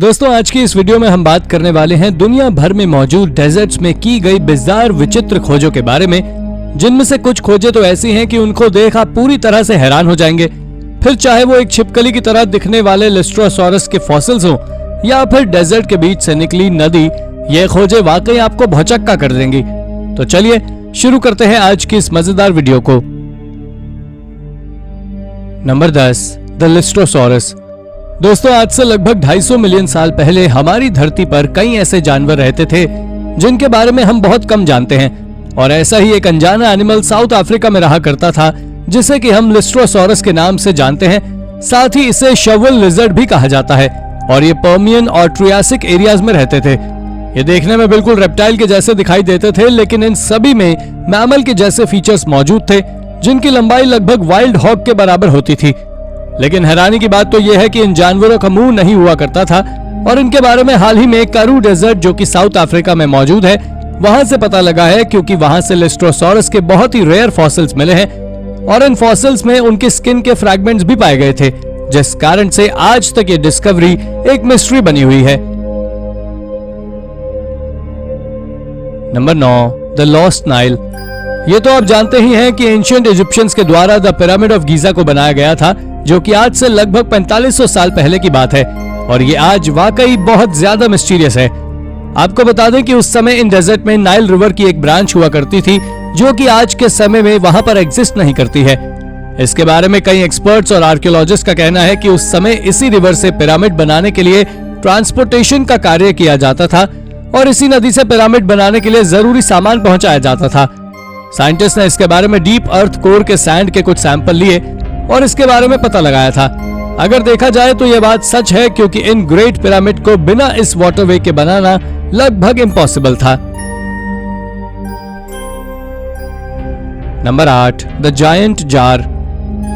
दोस्तों आज की इस वीडियो में हम बात करने वाले हैं दुनिया भर में मौजूद डेजर्ट्स में की गई बिज़ार विचित्र खोजों के बारे में, जिनमें से कुछ खोजें तो ऐसी हैं कि उनको देख आप पूरी तरह से हैरान हो जाएंगे। फिर चाहे वो एक छिपकली की तरह दिखने वाले लिस्ट्रोसॉरस के फॉसिल्स हों या फिर डेजर्ट के बीच से निकली नदी, ये खोजें वाकई आपको भौचक्का कर देंगी। तो चलिए शुरू करते हैं आज की इस मजेदार वीडियो को। Number 10, the Lystrosaurus. दोस्तों आज से लगभग 250 मिलियन साल पहले हमारी धरती पर कई ऐसे जानवर रहते थे जिनके बारे में हम बहुत कम जानते हैं, और ऐसा ही एक अनजाना एनिमल साउथ अफ्रीका में रहा करता था जिसे कि हम लिस्ट्रोसॉरस के नाम से जानते हैं। साथ ही इसे शवल लिजर्ड भी कहा जाता है और ये पर्मियन और ट्रियासिक एरियाज में रहते थे। ये देखने में बिल्कुल रेप्टाइल के जैसे दिखाई देते थे, लेकिन इन सभी में मैमल के जैसे फीचर्स मौजूद थे जिनकी लंबाई लगभग वाइल्ड हॉग के बराबर होती थी। लेकिन हैरानी की बात तो यह है कि इन जानवरों का मुंह नहीं हुआ करता था, और इनके बारे में हाल ही में कारू डेजर्ट जो कि साउथ अफ्रीका में मौजूद है वहां से पता लगा है, क्योंकि वहां से लिस्ट्रोसॉरस के बहुत ही रेयर फॉसिल्स मिले हैं और इन फॉसिल्स में उनके स्किन के फ्रैगमेंट्स भी पाए गए थे, जिस कारण से आज तक ये डिस्कवरी एक मिस्ट्री बनी हुई है। Number 9, the lost Nile. ये तो आप जानते ही हैं कि एंशिएंट इजिप्शियंस के द्वारा द पिरामिड ऑफ गीजा को बनाया गया था, जो कि आज से लगभग 4500 साल पहले की बात है, और ये आज वाकई बहुत ज्यादा मिस्टीरियस है। आपको बता दें कि उस समय इन डेजर्ट में नाइल रिवर की एक ब्रांच हुआ करती थी जो कि आज के समय में वहां पर एग्जिस्ट नहीं करती है। इसके बारे में कई एक्सपर्ट्स और आर्कियोलॉजिस्ट का कहना है कि उस समय इसी रिवर से पिरामिड बनाने के लिए ट्रांसपोर्टेशन का कार्य किया जाता था और इसी नदी से पिरामिड बनाने के लिए जरूरी सामान पहुंचाया जाता था। साइंटिस्ट ने इसके बारे में डीप अर्थ कोर के सैंड के कुछ सैंपल लिए और इसके बारे में पता लगाया था। अगर देखा जाए तो यह बात सच है, क्योंकि इन ग्रेट पिरामिड को बिना इस वाटरवे के बनाना लगभग इम्पॉसिबल था। Number 8, the giant jar.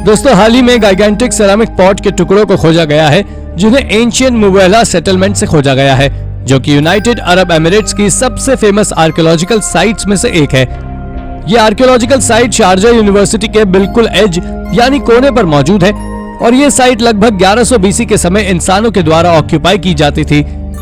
दोस्तों हाल ही में गाइगेंटिक सेरामिक पॉट के टुकड़ों को खोजा गया है जिन्हें एंशिएंट मुवेला सेटलमेंट से खोजा गया है, जो कि यूनाइटेड अरब एमिरेट्स की सबसे फेमस आर्कियोलॉजिकल साइट्स में से एक है। ये आर्कियोलॉजिकल साइट शारजा यूनिवर्सिटी के बिल्कुल एज यानी कोने पर मौजूद है, और ये साइट लगभग 1100 बीसी के समय इंसानों के द्वारा ऑक्यूपाई की जाती थी।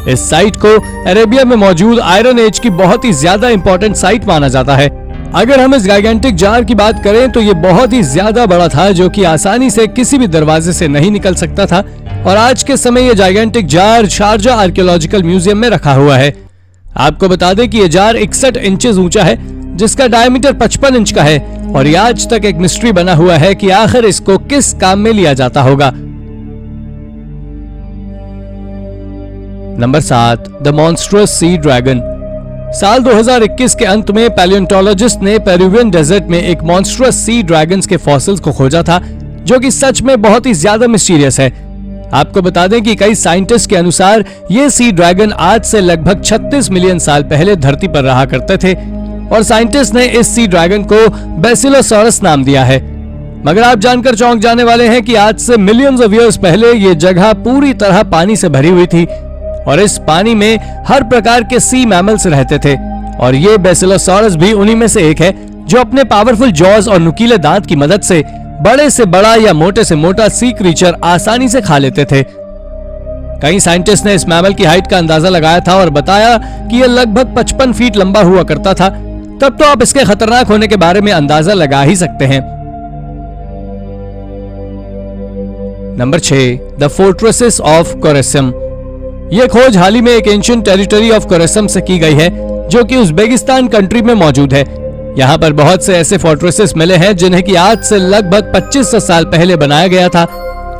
इस साइट को अरेबिया में मौजूद आयरन एज की बहुत ही ज्यादा इंपॉर्टेंट साइट माना जाता है। अगर हम इस गाइगेंटिक जार की बात करें तो ये बहुत ही ज्यादा बड़ा था, जो कि आसानी से किसी भी दरवाजे से नहीं निकल सकता था, और आज के समय ये gigantic jar Sharjah archaeological museum में रखा हुआ है। आपको बता दें कि ये जार 61 इंचेस ऊंचा है, जिसका डायमीटर 55 इंच का है, और ये आज तक एक मिस्ट्री बना हुआ है कि आखिर इसको किस काम में लिया जाता होगा। Number 7, the monstrous sea dragon. साल 2021 के अंत में पैलियोंटोलॉजिस्ट ने पेरुवियन डेजर्ट में एक मॉन्स्ट्रस सी ड्रैगन्स के फॉसिल्स को खोजा था, जो कि सच में बहुत ही ज्यादा मिस्टीरियस है। आपको बता दें कि कई साइंटिस्ट के अनुसार ये सी ड्रैगन आज से लगभग 36 मिलियन साल पहले धरती पर रहा करते थे, और साइंटिस्ट ने इस सी ड्रैगन को बेसिलोसॉरस नाम दिया है। मगर आप जानकर चौंक जाने वाले हैं कि आज से मिलियंस ऑफ ईयर्स पहले ये जगह पूरी तरह पानी से भरी हुई थी, और इस पानी में हर प्रकार के सी मैमल्स रहते थे, और ये बेसिलोसॉरस भी उन्हीं में से एक है जो अपने पावरफुल जॉज और नुकीले दांत की मदद से बड़े से बड़ा या मोटे से मोटा सी क्रीचर आसानी से खा लेते थे। कई साइंटिस्ट ने इस मैमल की हाइट का अंदाजा लगाया था और बताया कि यह लगभग 55 फीट लंबा हुआ करता था। तब तो आप इसके खतरनाक होने के बारे में अंदाजा लगा ही सकते हैं। Number 6, the fortresses of Khorezm. यह खोज हाल ही में एक एंशिएंट टेरिटरी ऑफ कोरेसम से की गई है, जो कि उज़्बेकिस्तान कंट्री में मौजूद है। यहाँ पर बहुत से ऐसे फोर्ट्रेसेस मिले हैं जिन्हें कि आज से लगभग 2500 साल पहले बनाया गया था,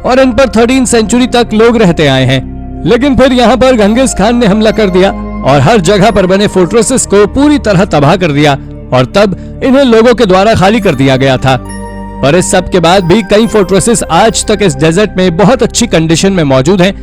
और इन पर 13वीं सेंचुरी तक लोग रहते आए हैं। लेकिन फिर यहाँ पर गंगेज खान ने हमला कर दिया और हर जगह पर बने फोर्ट्रेसेस को पूरी तरह तबाह कर दिया, और तब इन्हें लोगों के द्वारा खाली कर दिया गया था। पर इस सब के बाद भी कई फोर्ट्रेसेस आज तक इस डेजर्ट में बहुत अच्छी कंडीशन में मौजूद हैं,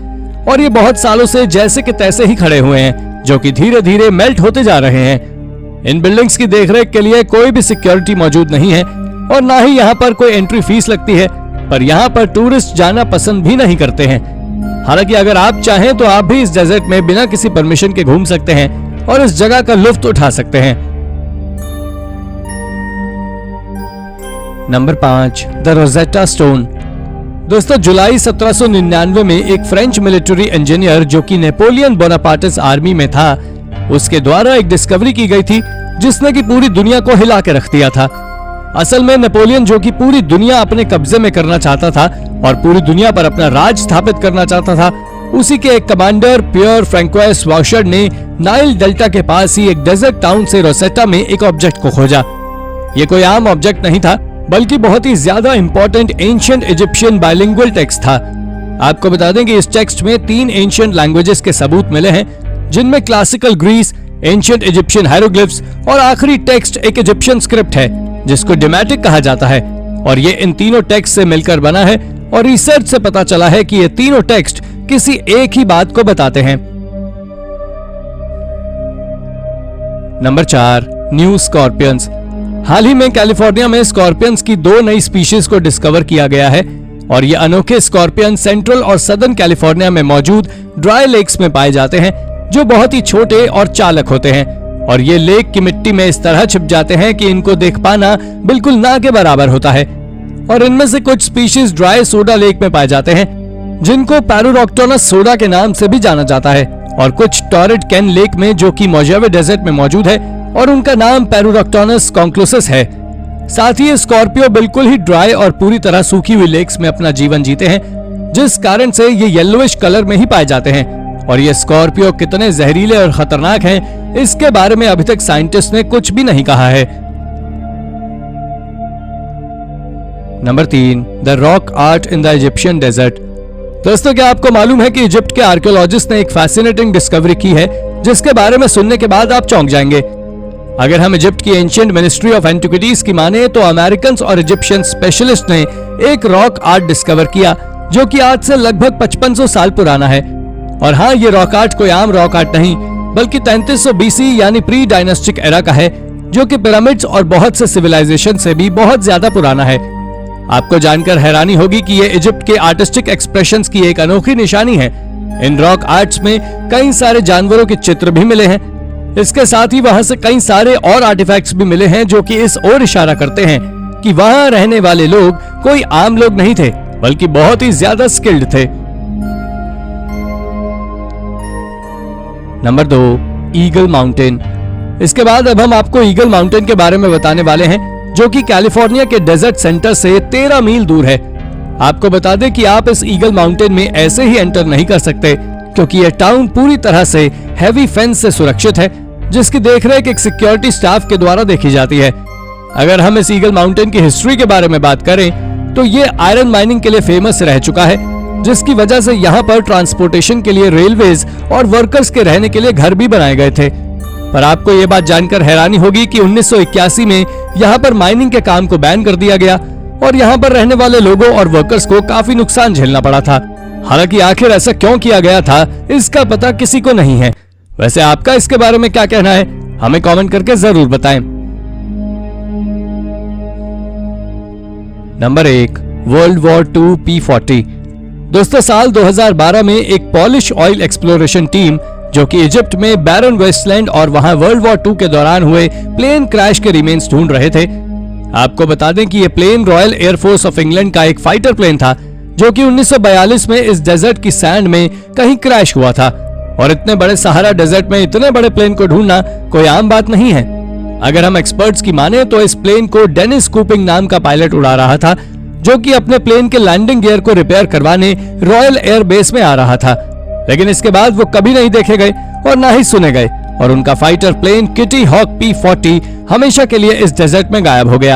और ये बहुत सालों से जैसे के तैसे ही खड़े हुए हैं, जो कि धीरे धीरे मेल्ट होते जा रहे हैं। इन बिल्डिंग्स की देखरेख के लिए कोई भी सिक्योरिटी मौजूद नहीं है, और ना ही यहाँ पर कोई एंट्री फीस लगती है, पर यहाँ पर टूरिस्ट जाना पसंद भी नहीं करते हैं। हालांकि अगर आप चाहें तो आप भी इस डेजर्ट में बिना किसी परमिशन के घूम सकते हैं और इस जगह का लुत्फ उठा सकते हैं। Number 5, the Rosetta stone. दोस्तों जुलाई 1799 में एक फ्रेंच मिलिट्री इंजीनियर जो कि नेपोलियन बोनापार्टिस आर्मी में था, उसके द्वारा एक डिस्कवरी की गई थी जिसने कि पूरी दुनिया को हिला के रख दिया था। असल में नेपोलियन जो कि पूरी दुनिया अपने कब्जे में करना चाहता था और पूरी दुनिया पर अपना राज स्थापित करना चाहता था, उसी के एक कमांडर पियर फ्रैंकोइस वाशर्ड ने नाइल डेल्टा के पास ही एक डेजर्ट टाउन से रोसेटा में एक ऑब्जेक्ट को खोजा। ये कोई आम ऑब्जेक्ट नहीं था, बल्कि बहुत ही ज्यादा important ancient Egyptian bilingual text था। आपको बता दें कि इस टेक्स्ट में 3 एंशिएंट लैंग्वेजेस के सबूत मिले हैं, जिनमें क्लासिकल ग्रीस, एंशिएंट इजिप्शियन हायरोग्लिफ्स और आखिरी टेक्स्ट एक इजिप्शियन स्क्रिप्ट है जिसको डिमेटिक कहा जाता है। और ये इन तीनों टेक्स्ट से मिलकर बना है और रिसर्च से पता चला है कि ये तीनों टेक्स्ट किसी एक ही बात को बताते हैं। Number 4, new scorpions. हाल ही में कैलिफोर्निया में स्कॉर्पियंस की 2 नई स्पीशीज को डिस्कवर किया गया है और ये अनोखे स्कॉर्पियन सेंट्रल और सदर्न कैलिफोर्निया में मौजूद ड्राई लेक्स में पाए जाते हैं, जो बहुत ही छोटे और चालक होते हैं और ये लेक की मिट्टी में इस तरह छिप जाते हैं कि इनको देख पाना बिल्कुल ना के बराबर होता है। और इनमें से कुछ स्पीशीज ड्राई सोडा लेक में पाए जाते हैं, जिनको पैरोरोक्टोनस सोडा के नाम से भी जाना जाता है, और कुछ टॉरिड कैन लेक में जो कि मोजावे डेजर्ट में मौजूद है और उनका नाम पैरोरोक्टोनस कॉन्क्लूसस है। साथ ही स्कॉर्पियो बिल्कुल ही ड्राई और पूरी तरह सूखी हुई लेक्स में अपना जीवन जीते हैं, जिस कारण से ये येलोइश कलर में ही पाए जाते हैं। और ये स्कॉर्पियो कितने जहरीले और खतरनाक हैं, इसके बारे में अभी तक साइंटिस्ट ने कुछ भी नहीं कहा है। Number 3, the rock art in the Egyptian desert. दोस्तों, क्या आपको मालूम है कि इजिप्ट के आर्कियोलॉजिस्ट ने एक फैसिनेटिंग डिस्कवरी की है जिसके बारे में सुनने के बाद आप चौंक जाएंगे। अगर हम इजिप्ट की एंशिएंट मिनिस्ट्री ऑफ एंटिक्विटीज की माने तो अमेरिकन और इजिप्शियन स्पेशलिस्ट ने एक रॉक आर्ट डिस्कवर किया जो कि आज से लगभग 5500 साल पुराना है। और हाँ, ये रॉक आर्ट कोई आम रॉक आर्ट नहीं, बल्कि 3300 BC यानी प्री डायनास्टिक एरा का है, जो कि पिरामिड्स और बहुत से सिविलाइजेशन से भी बहुत ज्यादा पुराना है। आपको जानकर हैरानी होगी कि ये इजिप्ट के आर्टिस्टिक एक्सप्रेशंस की एक अनोखी निशानी है। इन रॉक आर्ट्स में कई सारे जानवरों के चित्र भी मिले हैं। इसके साथ ही वहां से कई सारे और आर्टिफैक्ट्स भी मिले हैं जो कि इस ओर इशारा करते हैं कि वहां रहने वाले लोग कोई आम लोग नहीं थे, बल्कि बहुत ही ज्यादा स्किल्ड थे। Number 2, eagle mountain. इसके बाद अब हम आपको ईगल माउंटेन के बारे में बताने वाले हैं, जो कि कैलिफोर्निया के डेजर्ट सेंटर से 13 मील दूर है। आपको बता दें कि आप इस ईगल माउंटेन में ऐसे ही एंटर नहीं कर सकते, क्योंकि यह टाउन पूरी तरह से हैवी फेंस से सुरक्षित है, जिसकी देखरेख एक सिक्योरिटी स्टाफ के द्वारा देखी जाती है। अगर हम इस ईगल माउंटेन की हिस्ट्री के बारे में बात करें तो ये आयरन माइनिंग के लिए फेमस रह चुका है, जिसकी वजह से यहाँ पर ट्रांसपोर्टेशन के लिए रेलवेज और वर्कर्स के रहने के लिए घर भी बनाए गए थे। पर आपको ये बात जानकर हैरानी होगी कि 1981 में यहाँ पर माइनिंग के काम को बैन कर दिया गया और यहाँ पर रहने वाले लोगों और वर्कर्स को काफी नुकसान झेलना पड़ा था। हालांकि आखिर ऐसा क्यों किया गया था, इसका पता किसी को नहीं है। वैसे आपका इसके बारे में क्या कहना है, हमें कमेंट करके जरूर बताएं। Number 1, world war 2 P-40। दोस्तों, साल 2012 में एक पॉलिश ऑयल एक्सप्लोरेशन टीम जो कि इजिप्ट में बैरन वेस्टलैंड और वहां वर्ल्ड वॉर 2 के दौरान हुए प्लेन क्रैश के रिमेन्स ढूंढ रहे थे। आपको बता दें कि यह plane Royal Air Force of England का एक फाइटर प्लेन था, जो कि 1942 में इस डेजर्ट की सैंड में कहीं क्रैश हुआ था। और इतने बड़े सहारा डेजर्ट में इतने बड़े प्लेन को ढूंढना कोई आम बात नहीं है। अगर हम एक्सपर्ट्स की माने तो इस प्लेन को डेनिस कूपिंग नाम का पायलट उड़ा रहा था, जो कि अपने प्लेन के लैंडिंग गियर को रिपेयर करवाने रॉयल एयर बेस में आ रहा था। लेकिन इसके बाद वो कभी नहीं देखे गए और ना ही सुने गए और उनका fighter plane kitty hoc P-40 हमेशा के लिए इस डेजर्ट में गायब हो गया।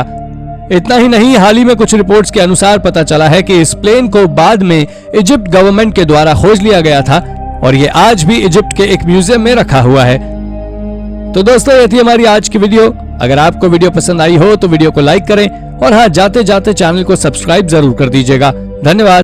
इतना ही नहीं, हाल ही में कुछ रिपोर्ट्स के अनुसार पता चला है कि इस प्लेन को बाद में इजिप्ट गवर्नमेंट के द्वारा खोज लिया गया था और ये आज भी इजिप्ट के एक म्यूजियम में रखा हुआ है। तो दोस्तों, ये थी हमारी आज की वीडियो। अगर आपको वीडियो पसंद आई हो तो वीडियो को लाइक करें और हाँ, जाते जाते चैनल को सब्सक्राइब जरूर कर दीजिएगा। धन्यवाद।